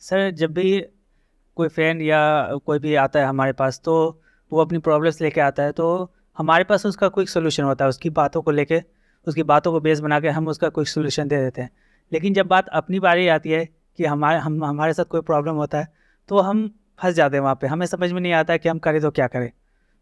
Sir जब भी कोई फ्रेंड या कोई भी आता है हमारे पास तो वो अपनी प्रॉब्लम्स लेके आता है, तो हमारे पास उसका क्विक सोल्यूशन होता है। उसकी बातों को लेके, उसकी बातों को बेस बना के हम उसका क्विक सोल्यूशन दे देते हैं। लेकिन जब बात अपनी बारी आती है कि हमारे साथ कोई प्रॉब्लम होता है, तो हम फंस जाते हैं वहाँ पे। हमें समझ में नहीं आता है कि हम करें तो क्या करें,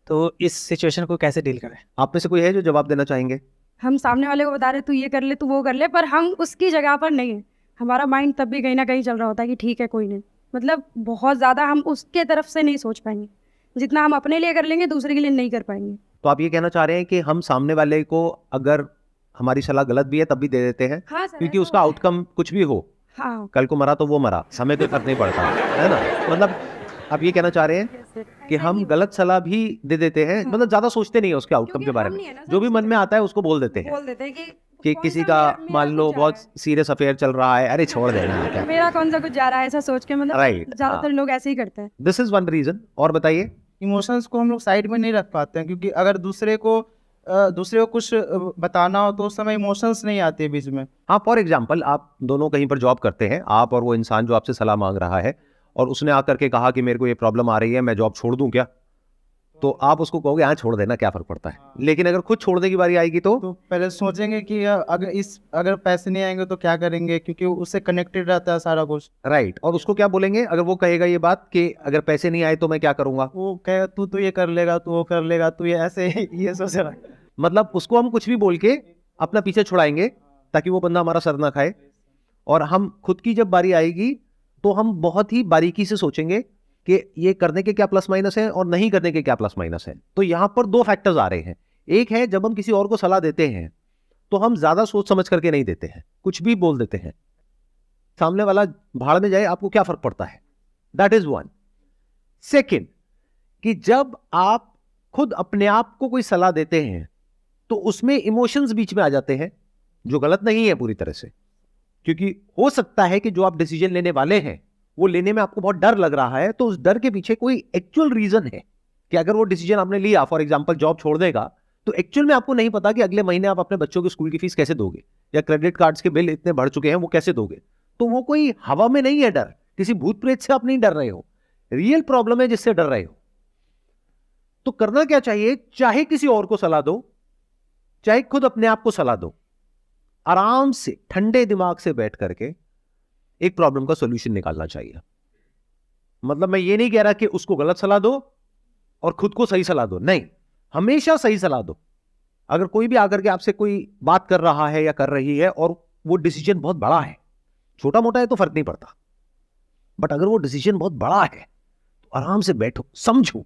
तो इस सिचुएशन को कैसे डील करें। आप में से कोई है जो जवाब देना चाहेंगे? हम सामने वाले को बता रहे तू ये कर ले, तू वो कर ले, पर हम उसकी जगह पर नहीं है। हमारा माइंड तब भी कहीं ना कहीं चल रहा होता है कि ठीक है कोई नहीं। मतलब बहुत ज़्यादा हम उसके तरफ से नहीं सोच पाएंगे, जितना हम अपने लिए कर लेंगे दूसरे के लिए नहीं कर पाएंगे। तो आप ये कहना चाह रहे हैं कि हम सामने वाले को अगर हमारी सलाह गलत भी है तब भी दे देते हैं, हाँ सर, क्योंकि ऐसा उसका होता है। आउटकम कुछ भी हो, हाँ कल को मरा तो वो मरा, हमें कोई फर्क नहीं पड़ता, है ना? मतलब आप ये कहना चाह रहे हैं कि हम गलत सलाह भी दे देते हैं, मतलब ज्यादा सोचते नहीं है उसके आउटकम के बारे में, जो भी मन में आता है उसको बोल देते हैं। बोल देते हैं कि कौन किसी सा का मेरा मान लो कुछ जा बहुत रहा सीरियस अफेयर चल रहा है, अरे छोड़ देना क्या, मेरा कौन सा कुछ जा रहा है, ऐसा सोच के मतलब राइट। ज्यादातर लोग ऐसे ही करते हैं। This is one reason. और बताइए। इमोशंस को हम लोग साइड में नहीं रख पाते हैं, क्योंकि अगर दूसरे को कुछ बताना हो तो उस समय इमोशंस नहीं आते बीच में। हाँ, फॉर एग्जाम्पल आप दोनों कहीं पर जॉब करते हैं, आप और वो इंसान जो आपसे सलाह मांग रहा है, और उसने आकर के कहा कि मेरे को ये प्रॉब्लम आ रही है, मैं जॉब छोड़ दूं क्या? तो आप उसको कहोगे हाँ छोड़ देना, क्या फर्क पड़ता है। लेकिन अगर खुद छोड़ने की बारी आएगी तो पहले सोचेंगे कि अगर पैसे नहीं आएंगे तो क्या करेंगे, क्योंकि उससे कनेक्टेड रहता है सारा कुछ। राइट। और उसको क्या बोलेंगे अगर वो कहेगा ये बात कि अगर पैसे नहीं आए तो मैं क्या करूंगा? वो कहेगा तू तो ये कर लेगा, तू वो कर लेगा, तू ये ऐसे ये सोच रहा है। मतलब उसको हम कुछ भी बोल के अपना पीछे छुड़ाएंगे ताकि वो बंदा हमारा सर ना खाए। और हम खुद की जब बारी आएगी तो हम बहुत ही बारीकी से सोचेंगे कि ये करने के क्या प्लस माइनस है और नहीं करने के क्या प्लस माइनस है। तो यहां पर दो फैक्टर्स आ रहे हैं। एक है जब हम किसी और को सलाह देते हैं तो हम ज्यादा सोच समझ करके नहीं देते हैं, कुछ भी बोल देते हैं, सामने वाला भाड़ में जाए आपको क्या फर्क पड़ता है। That is one. सेकेंड, कि जब आप खुद अपने आप को कोई सलाह देते हैं तो उसमें इमोशंस बीच में आ जाते हैं, जो गलत नहीं है पूरी तरह से, क्योंकि हो सकता है कि जो आप डिसीजन लेने वाले हैं वो लेने में आपको बहुत डर लग रहा है, तो उस डर के पीछे कोई एक्चुअल रीजन है कि अगर वो डिसीजन आपने लिया, फॉर एग्जांपल जॉब छोड़ने का, तो एक्चुअल में आपको नहीं पता कि अगले महीने आप अपने बच्चों की स्कूल की फीस कैसे दोगे, या क्रेडिट कार्ड्स के बिल इतने बढ़ चुके हैं वो कैसे दोगे। तो वो कोई हवा में नहीं है डर, किसी भूत प्रेत से आप नहीं डर रहे हो, रियल प्रॉब्लम है जिससे डर रहे हो। तो करना क्या चाहिए, चाहे किसी और को सलाह दो, चाहे खुद अपने आप को सलाह दो, आराम से ठंडे दिमाग से बैठ करके एक प्रॉब्लम का सॉल्यूशन निकालना चाहिए। मतलब मैं ये नहीं कह रहा कि उसको गलत सलाह दो और खुद को सही सलाह दो, नहीं, हमेशा सही सलाह दो। अगर कोई भी आकर के आपसे कोई बात कर रहा है या कर रही है और वो डिसीजन बहुत बड़ा है, छोटा मोटा है तो फर्क नहीं पड़ता, बट अगर वो डिसीजन बहुत बड़ा है तो आराम से बैठो, समझो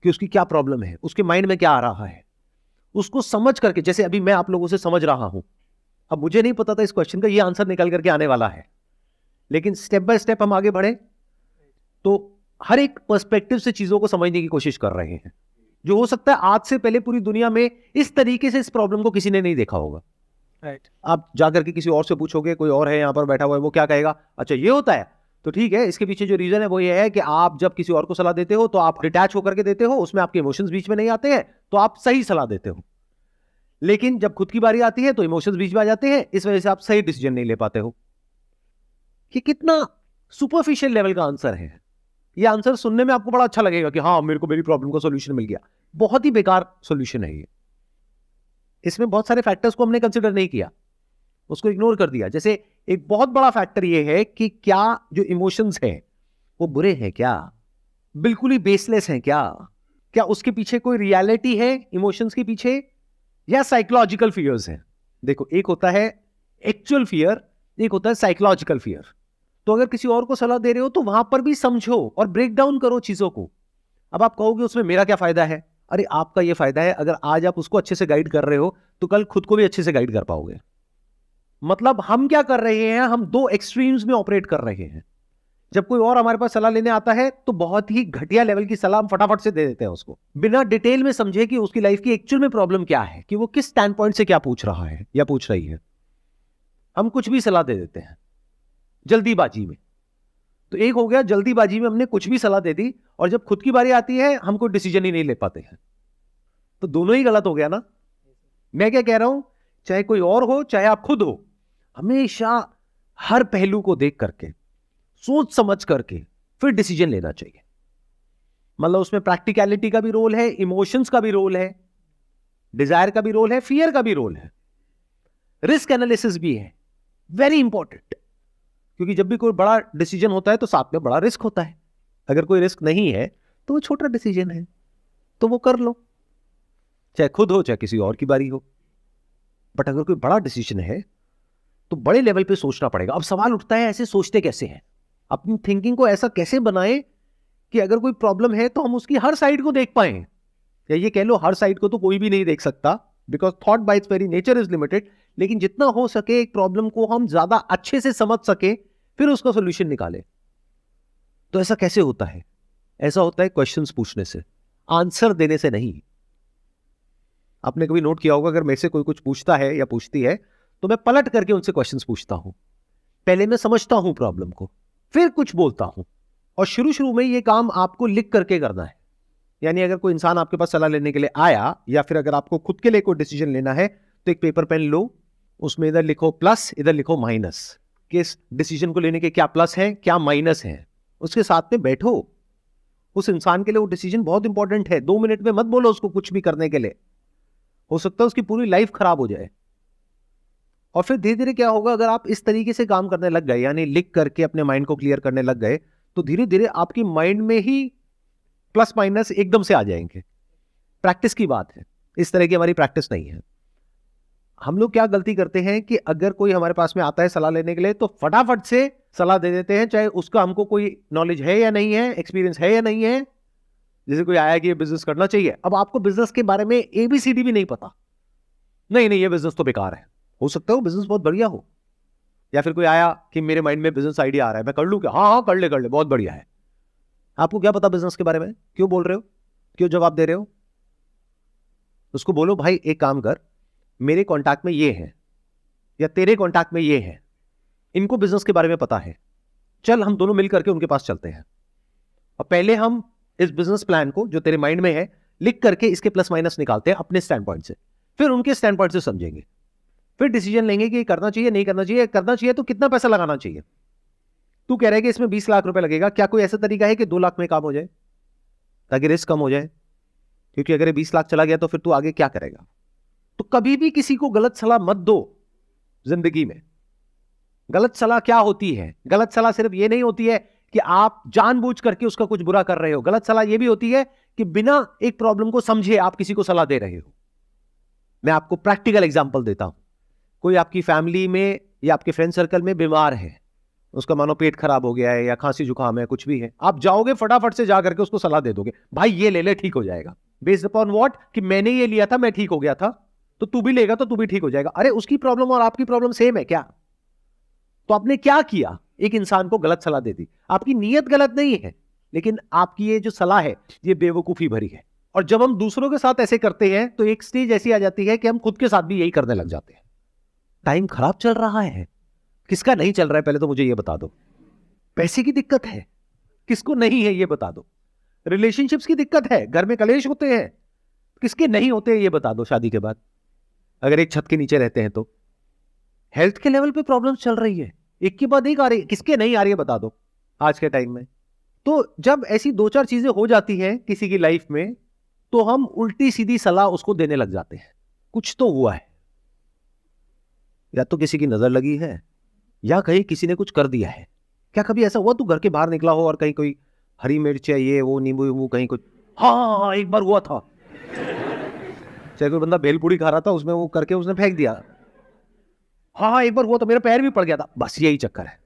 कि उसकी क्या प्रॉब्लम है, उसके माइंड में क्या आ रहा है, उसको समझ करके। जैसे अभी मैं आप लोगों से समझ रहा हूं, अब मुझे नहीं पता था इस क्वेश्चन का ये आंसर निकल करके आने वाला है, लेकिन स्टेप बाय स्टेप हम आगे बढ़े तो हर एक पर्सपेक्टिव से चीजों को समझने की कोशिश कर रहे हैं, जो हो सकता है आज से पहले पूरी दुनिया में इस तरीके से इस प्रॉब्लम को किसी ने नहीं देखा होगा। राइट। आप जाकर के किसी और से पूछोगे, कोई और है यहां पर बैठा हुआ है, वो क्या कहेगा, अच्छा ये होता है, तो ठीक है, इसके पीछे जो रीजन है वो ये है कि आप जब किसी और को सलाह देते हो तो आप डिटैच होकर के देते हो, उसमें आपके इमोशंस बीच में नहीं आते हैं, तो आप सही सलाह देते हो। लेकिन जब खुद की बारी आती है तो इमोशंस बीच में आ जाते हैं, इस वजह से आप सही डिसीजन नहीं ले पाते हो। कि कितना सुपरफिशियल लेवल का आंसर है। ये आंसर सुनने में आपको बड़ा अच्छा लगेगा कि हाँ मेरे को मेरी प्रॉब्लम का सॉल्यूशन मिल गया, बहुत ही बेकार सॉल्यूशन है ये। इसमें बहुत सारे फैक्टर्स को हमने कंसिडर नहीं किया, उसको इग्नोर कर दिया। जैसे एक बहुत बड़ा फैक्टर ये है कि क्या जो इमोशंस हैं वो बुरे हैं क्या, बिल्कुल ही बेसलेस हैं क्या उसके पीछे कोई रियलिटी है इमोशंस के पीछे, या साइकोलॉजिकल फियर्स हैं। देखो, एक होता है एक्चुअल फियर, एक होता है साइकोलॉजिकल फियर। तो अगर किसी और को सलाह दे रहे हो तो वहां पर भी समझो और ब्रेक डाउन करो चीजों को। अब आप कहोगे उसमें मेरा क्या फायदा है, अरे आपका ये फायदा है, अगर आज आप उसको अच्छे से गाइड कर रहे हो तो कल खुद को भी अच्छे से गाइड कर पाओगे। मतलब हम क्या कर रहे हैं, हम दो एक्सट्रीम्स में ऑपरेट कर रहे हैं। जब कोई और हमारे पास सलाह लेने आता है तो बहुत ही घटिया लेवल की सलाह हम फटाफट से दे देते हैं उसको, बिना डिटेल में समझे कि उसकी लाइफ की एक्चुअल में प्रॉब्लम क्या है, कि वो किस स्टैंड पॉइंट से क्या पूछ रहा है या पूछ रही है। हम कुछ भी सलाह दे देते हैं जल्दीबाजी में। तो एक हो गया, जल्दीबाजी में हमने कुछ भी सलाह दे दी, और जब खुद की बारी आती है हम कोई डिसीजन ही नहीं ले पाते हैं। तो दोनों ही गलत हो गया ना। मैं क्या कह रहा हूं, चाहे कोई और हो चाहे आप खुद हो, हमेशा हर पहलू को देख करके सोच समझ करके फिर डिसीजन लेना चाहिए। मतलब उसमें प्रैक्टिकलिटी का भी रोल है, इमोशंस का भी रोल है, डिजायर का भी रोल है, फियर का भी रोल है, रिस्क एनालिसिस भी है, वेरी इंपॉर्टेंट। क्योंकि जब भी कोई बड़ा डिसीजन होता है तो साथ में बड़ा रिस्क होता है। अगर कोई रिस्क नहीं है तो वो छोटा डिसीजन है, तो वो कर लो, चाहे खुद हो चाहे किसी और की बारी हो। बट अगर कोई बड़ा डिसीजन है तो बड़े लेवल पे सोचना पड़ेगा। अब सवाल उठता है, ऐसे सोचते कैसे हैं? अपनी थिंकिंग को ऐसा कैसे बनाएं कि अगर कोई प्रॉब्लम है तो हम उसकी हर साइड को देख पाए, या ये कह लो हर साइड को तो कोई भी नहीं देख सकता, because thought bye it's very nature is limited. लेकिन जितना हो सके एक प्रॉब्लम को हम ज्यादा अच्छे से समझ सके, फिर उसका सोल्यूशन निकाले। तो ऐसा कैसे होता है? ऐसा होता है क्वेश्चंस पूछने से, आंसर देने से नहीं। आपने कभी नोट किया होगा, अगर मेरे से कोई कुछ पूछता है या पूछती है तो मैं पलट करके उनसे क्वेश्चंस पूछता हूं। पहले मैं समझता हूं प्रॉब्लम को, फिर कुछ बोलता हूं। और शुरू में ये काम आपको लिख करके करना है। यानी अगर कोई इंसान आपके पास सलाह लेने के लिए आया, या फिर अगर आपको खुद के लिए कोई डिसीजन लेना है, तो एक पेपर पेन लो, उसमें इधर लिखो प्लस, इधर लिखो माइनस, कि इस डिसीजन को लेने के क्या प्लस है क्या माइनस है। उसके साथ में बैठो। उस इंसान के लिए वो डिसीजन बहुत इंपॉर्टेंट है। 2 मिनट में मत बोलो उसको कुछ भी करने के लिए, हो सकता है उसकी पूरी लाइफ खराब हो जाए। और फिर धीरे धीरे क्या होगा, अगर आप इस तरीके से काम करने लग गए, यानी लिख करके अपने माइंड को क्लियर करने लग गए, तो धीरे धीरे आपकी माइंड में ही प्लस माइनस एकदम से आ जाएंगे। प्रैक्टिस की बात है, इस तरह की हमारी प्रैक्टिस नहीं है। हम लोग क्या गलती करते हैं कि अगर कोई हमारे पास में आता है सलाह लेने के लिए, तो फटाफट से सलाह दे देते हैं, चाहे उसका हमको कोई नॉलेज है या नहीं है, एक्सपीरियंस है या नहीं है। जैसे कोई आया कि ये बिजनेस करना चाहिए, अब आपको बिजनेस के बारे में ABCD भी नहीं पता, नहीं ये बिजनेस तो बेकार है। हो सकता है वो बिजनेस बहुत बढ़िया हो। या फिर कोई आया कि मेरे माइंड में बिजनेस आइडिया आ रहा है, मैं कर लूं क्या? हाँ कर ले, बहुत बढ़िया है। आपको क्या पता बिजनेस के बारे में? क्यों बोल रहे हो, क्यों जवाब दे रहे हो? उसको बोलो, भाई एक काम कर, मेरे कॉन्टैक्ट में ये है, या तेरे कॉन्टैक्ट में ये है, इनको बिजनेस के बारे में पता है, चल हम दोनों मिल करके उनके पास चलते हैं। और पहले हम इस बिजनेस प्लान को जो तेरे माइंड में है लिख करके इसके प्लस माइनस निकालते हैं अपने स्टैंड पॉइंट से, फिर उनके स्टैंड पॉइंट से समझेंगे, फिर डिसीजन लेंगे कि करना चाहिए नहीं करना चाहिए। करना चाहिए तो कितना पैसा लगाना चाहिए। तू कह रहा है कि इसमें 20 लाख रुपए लगेगा, क्या कोई ऐसा तरीका है कि 2 लाख में काम हो जाए, ताकि रिस्क कम हो जाए? क्योंकि अगर ये 20 लाख चला गया तो फिर तू आगे क्या करेगा? तो कभी भी किसी को गलत सलाह मत दो जिंदगी में। गलत सलाह क्या होती है? गलत सलाह सिर्फ ये नहीं होती है कि आप जानबूझ करके उसका कुछ बुरा कर रहे हो। गलत सलाह यह भी होती है कि बिना एक प्रॉब्लम को समझे आप किसी को सलाह दे रहे हो। मैं आपको प्रैक्टिकल एग्जांपल देता हूं। कोई आपकी फैमिली में या आपके फ्रेंड सर्कल में बीमार है, उसका मानो पेट खराब हो गया है या खांसी जुकाम है, कुछ भी है, आप जाओगे फटाफट से जाकर के उसको सलाह दे दोगे, भाई ये ले ले ठीक हो जाएगा। Based upon what? कि मैंने ये लिया था, मैं ठीक हो गया था, तो तू भी लेगा तो तू भी ठीक हो जाएगा। अरे उसकी प्रॉब्लम और आपकी प्रॉब्लम सेम है क्या? तो आपने क्या किया? एक इंसान को गलत सलाह दे दी। आपकी नीयत गलत नहीं है, लेकिन आपकी ये जो सलाह है ये बेवकूफी भरी है। और जब हम दूसरों के साथ ऐसे करते हैं तो एक स्टेज ऐसी आ जाती है कि हम खुद के साथ भी यही करने लग जाते हैं। टाइम खराब चल रहा है, किसका नहीं चल रहा है पहले तो मुझे ये बता दो। पैसे की दिक्कत है, किसको नहीं है ये बता दो। रिलेशनशिप्स की दिक्कत है, घर में कलेश होते हैं, किसके नहीं होते हैं ये बता दो। शादी के बाद अगर एक छत के नीचे रहते हैं तो हेल्थ के लेवल पे प्रॉब्लम चल रही है, एक के बाद एक आ रही है, किसके नहीं आ रही है बता दो आज के टाइम में। तो जब ऐसी 2-4 चीजें हो जाती हैं किसी की लाइफ में, तो हम उल्टी सीधी सलाह उसको देने लग जाते हैं। कुछ तो हुआ है, या तो किसी की नजर लगी है या कहीं किसी ने कुछ कर दिया है। क्या कभी ऐसा हुआ तू घर के बाहर निकला हो और कहीं कोई हरी मिर्च है, ये वो नींबू वींबू कहीं कुछ? हाँ एक बार हुआ था, चाहे कोई बंदा भेलपूरी खा रहा था, उसमें वो करके उसने फेंक दिया। हाँ एक बार हुआ तो मेरा पैर भी पड़ गया था। बस यही चक्कर है।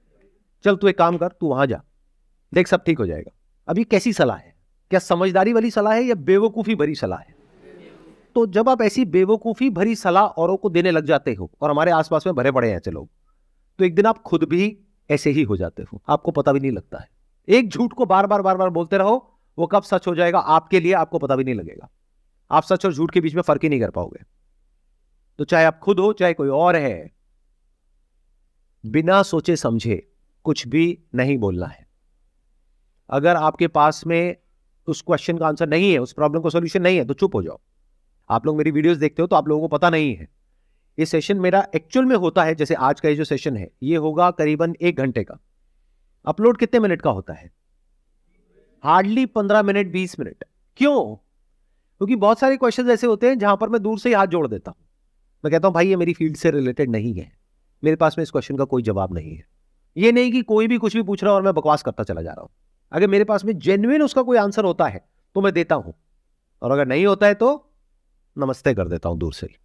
चल तू एक काम कर, तू वहां जा, देख सब ठीक हो जाएगा। अभी कैसी सलाह है? क्या समझदारी वाली सलाह है या बेवकूफी भरी सलाह है? तो जब आप ऐसी बेवकूफी भरी सलाह औरों को देने लग जाते हो, और हमारे आसपास में भरे पड़े हैं ऐसे लोग, तो एक दिन आप खुद भी ऐसे ही हो जाते हो, आपको पता भी नहीं लगता है। एक झूठ को बार बार बोलते रहो, वो कब सच हो जाएगा आपके लिए आपको पता भी नहीं लगेगा। आप सच और झूठ के बीच में फर्क ही नहीं कर पाओगे। तो चाहे आप खुद हो चाहे कोई और है, बिना सोचे समझे कुछ भी नहीं बोलना है। अगर आपके पास में उस क्वेश्चन का आंसर नहीं है, उस प्रॉब्लम का सॉल्यूशन नहीं है, तो चुप हो जाओ। आप लोग मेरी वीडियोस देखते हो तो आप लोगों को पता नहीं है, ये सेशन मेरा एक्चुअल में होता है, जैसे आज का ये जो सेशन है ये होगा करीबन 1 घंटे का। अपलोड कितने मिनट का होता है? Hardly 15 minute 20 minute. क्यों? क्योंकि बहुत सारे क्वेश्चन ऐसे होते हैं जहां पर मैं दूर से ही हाथ जोड़ देता हूं, मैं कहता हूं भाई ये मेरी फील्ड से रिलेटेड नहीं है, मेरे पास में इस क्वेश्चन का कोई जवाब नहीं है। ये नहीं कि कोई भी कुछ भी पूछ रहा है और मैं बकवास करता चला जा रहा हूं। अगर मेरे पास में जेन्युइन उसका कोई आंसर होता है तो मैं देता हूं, और अगर नहीं होता है तो नमस्ते कर देता हूं दूर से ही।